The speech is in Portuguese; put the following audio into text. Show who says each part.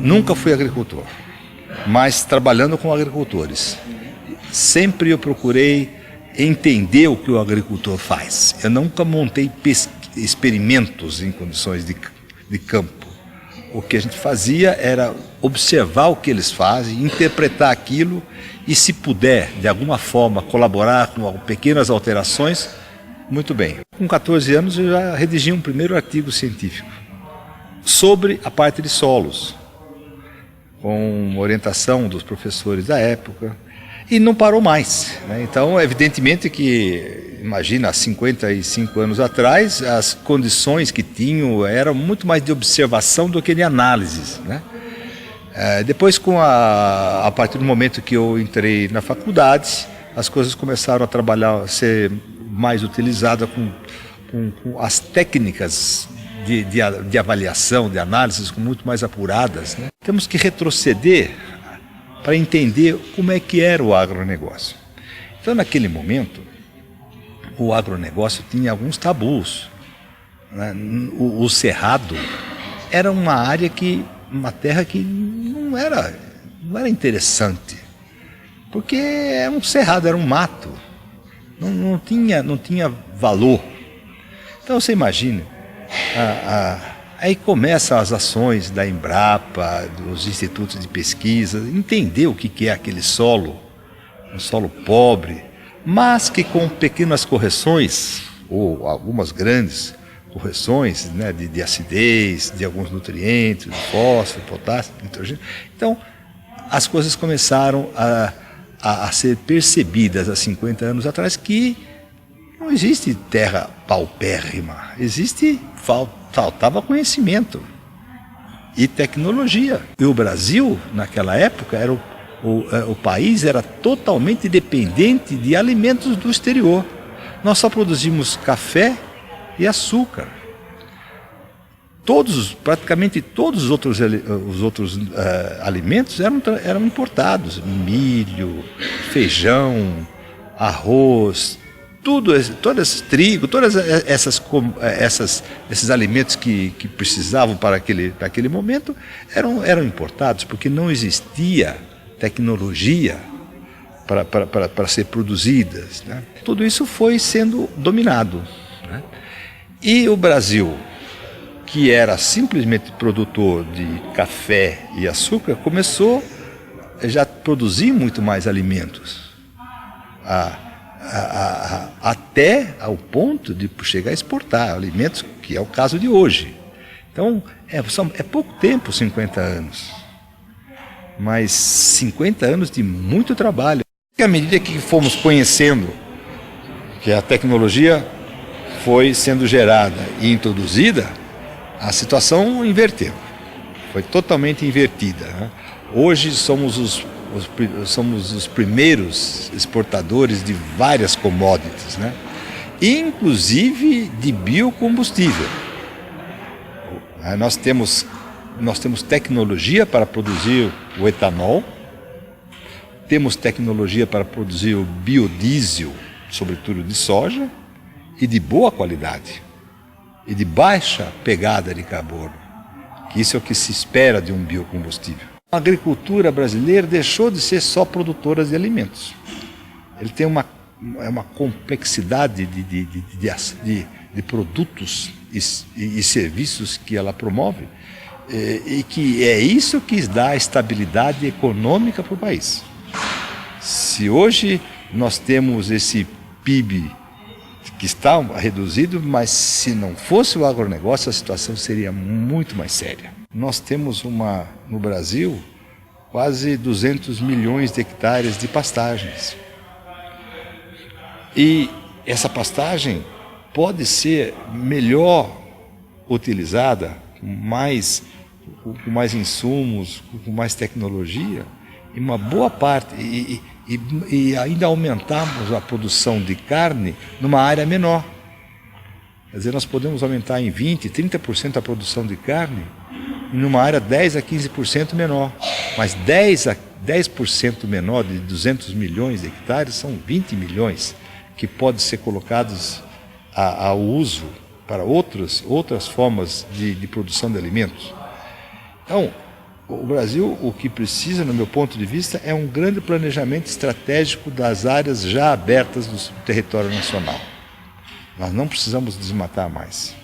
Speaker 1: Nunca fui agricultor, mas trabalhando com agricultores. Sempre eu procurei entender o que o agricultor faz. Eu nunca montei experimentos em condições de campo. O que a gente fazia era observar o que eles fazem, interpretar aquilo e, se puder, de alguma forma, colaborar com pequenas alterações, muito bem. Com 14 anos eu já redigi um primeiro artigo científico sobre a parte de solos, com orientação dos professores da época, e não parou mais, né? Então, evidentemente que, imagina, há 55 anos atrás, as condições que tinham eram muito mais de observação do que de análises, né? Depois, a partir do momento que eu entrei na faculdade, as coisas começaram a ser mais utilizadas com as técnicas de avaliação, de análises, muito mais apuradas, né? Temos que retroceder para entender como é que era o agronegócio. Então, naquele momento, o agronegócio tinha alguns tabus, né? O cerrado era uma terra que não era interessante, porque era um cerrado, era um mato, não tinha valor. Então, você imagina, aí começam as ações da Embrapa, dos institutos de pesquisa, entender o que é aquele solo, um solo pobre, mas que com pequenas correções, ou algumas grandes correções, né, de acidez, de alguns nutrientes, de fósforo, potássio, nitrogênio. Então, as coisas começaram a ser percebidas há 50 anos atrás que não existe terra paupérrima, faltava conhecimento e tecnologia. E o Brasil, naquela época, o país era totalmente dependente de alimentos do exterior. Nós só produzimos café e açúcar. Praticamente todos os outros alimentos eram importados. Milho, feijão, arroz, trigo, todos esses alimentos que precisavam para aquele momento eram importados, porque não existia tecnologia para ser produzidas, né? Tudo isso foi sendo dominado, né? E o Brasil, que era simplesmente produtor de café e açúcar, começou já a produzir muito mais alimentos, até ao ponto de chegar a exportar alimentos, que é o caso de hoje. Então, é pouco tempo, 50 anos, mas 50 anos de muito trabalho. E à medida que fomos conhecendo que a tecnologia foi sendo gerada e introduzida, a situação inverteu, foi totalmente invertida, né? Hoje somos os primeiros exportadores de várias commodities, né? Inclusive de biocombustível. Nós temos tecnologia para produzir o etanol, temos tecnologia para produzir o biodiesel, sobretudo de soja, e de boa qualidade, e de baixa pegada de carbono, que isso é o que se espera de um biocombustível. A agricultura brasileira deixou de ser só produtora de alimentos. Ele tem uma complexidade de produtos e serviços que ela promove, e que é isso que dá estabilidade econômica para o país. Se hoje nós temos esse PIB que está reduzido, mas se não fosse o agronegócio, a situação seria muito mais séria. Nós temos no Brasil quase 200 milhões de hectares de pastagens. E essa pastagem pode ser melhor utilizada, com mais insumos, com mais tecnologia, e uma boa parte, e ainda aumentarmos a produção de carne numa área menor. Quer dizer, nós podemos aumentar em 20%, 30% a produção de carne numa área 10% a 15% menor. Mas 10% menor de 200 milhões de hectares são 20 milhões que podem ser colocados ao uso para outras formas de produção de alimentos. Então, O Brasil, o que precisa, no meu ponto de vista, é um grande planejamento estratégico das áreas já abertas do território nacional. Nós não precisamos desmatar mais.